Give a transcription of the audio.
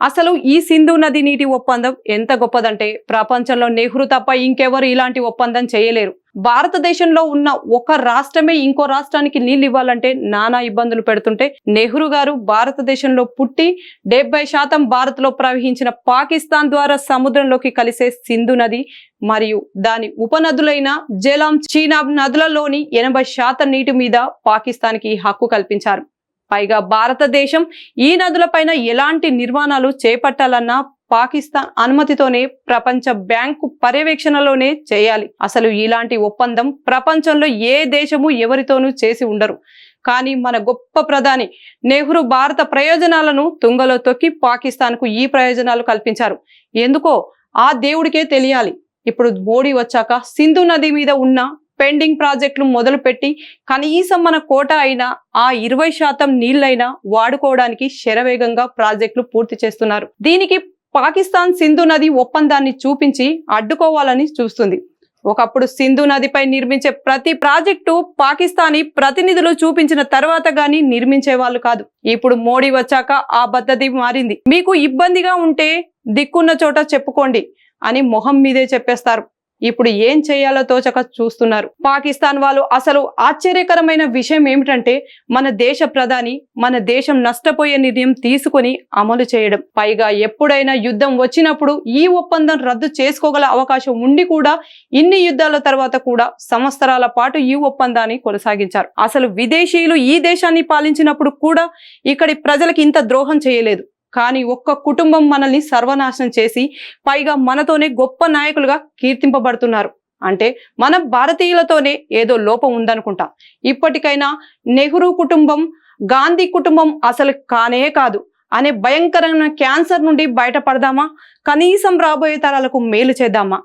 అసలు ఈ సింధు నది నీటి ఒప్పందం ఎంత గొప్పదంటే ప్రపంచంలో నెహ్రూ తప్ప ఇంకెవరు ఇలాంటి ఒప్పందం చేయలేరు. భారతదేశంలో ఉన్న ఒక రాష్ట్రమే ఇంకో రాష్ట్రానికి నీళ్లు ఇవ్వాలంటే నానా ఇబ్బందులు పెడుతుంటే నెహ్రూ గారు భారతదేశంలో పుట్టి 70% భారత్లో ప్రవహించిన పాకిస్తాన్ ద్వారా సముద్రంలోకి కలిసే సింధు నది మరియు దాని ఉపనదులైన జేలాం, చీనాబ్ నదులలోని 80% నీటి మీద పాకిస్తాన్కి హక్కు కల్పించారు. పైగా భారతదేశం ఈ నదులపైన ఎలాంటి నిర్మాణాలు చేపట్టాలన్నా పాకిస్తాన్ అనుమతితోనే ప్రపంచ బ్యాంకు పర్యవేక్షణలోనే చేయాలి. అసలు ఇలాంటి ఒప్పందం ప్రపంచంలో ఏ దేశము ఎవరితోనూ చేసి ఉండరు. కానీ మన గొప్ప ప్రధాని నెహ్రూ భారత ప్రయోజనాలను తుంగలో తొక్కి పాకిస్తాన్కు ఈ ప్రయోజనాలు కల్పించారు. ఎందుకో ఆ దేవుడికే తెలియాలి. ఇప్పుడు మోడీ వచ్చాక సింధు నది మీద ఉన్న పెండింగ్ ప్రాజెక్టులు మొదలుపెట్టి కనీసం మన కోట అయినా ఆ 20% నీళ్లైనా వాడుకోవడానికి శరవేగంగా ప్రాజెక్టులు పూర్తి చేస్తున్నారు. దీనికి పాకిస్తాన్ సింధు నది ఒప్పందాన్ని చూపించి అడ్డుకోవాలని చూస్తుంది. ఒకప్పుడు సింధు నదిపై నిర్మించే ప్రతి ప్రాజెక్టు పాకిస్తానీ ప్రతినిధులు చూపించిన తర్వాత గానీ నిర్మించే వాళ్ళు కాదు. ఇప్పుడు మోడీ వచ్చాక ఆ పద్ధతి మారింది. మీకు ఇబ్బందిగా ఉంటే దిక్కున్న చోట చెప్పుకోండి అని మొహం మీదే చెప్పేస్తారు. ఇప్పుడు ఏం చేయాలో తోచక చూస్తున్నారు. పాకిస్తాన్ వాళ్ళు అసలు ఆశ్చర్యకరమైన విషయం ఏమిటంటే మన దేశ ప్రధాని మన దేశం నష్టపోయే నిర్ణయం తీసుకుని అమలు చేయడం. పైగా ఎప్పుడైనా యుద్ధం వచ్చినప్పుడు ఈ ఒప్పందం రద్దు చేసుకోగల అవకాశం ఉండి కూడా ఇన్ని యుద్ధాల తర్వాత కూడా సంవత్సరాల పాటు ఈ ఒప్పందాన్ని కొనసాగించారు. అసలు విదేశీయులు ఈ దేశాన్ని పాలించినప్పుడు కూడా ఇక్కడి ప్రజలకు ఇంత ద్రోహం చేయలేదు. కానీ ఒక్క కుటుంబం మనల్ని సర్వనాశనం చేసి పైగా మనతోనే గొప్ప నాయకులుగా కీర్తింపబడుతున్నారు. అంటే మనం భారతీయులతోనే ఏదో లోపం ఉందనుకుంటా. ఇప్పటికైనా నెహ్రూ కుటుంబం, గాంధీ కుటుంబం అసలు కానే కాదు అనే భయంకరమైన క్యాన్సర్ నుండి బయటపడదామా? కనీసం రాబోయే తరాలకు మేలు చేద్దామా?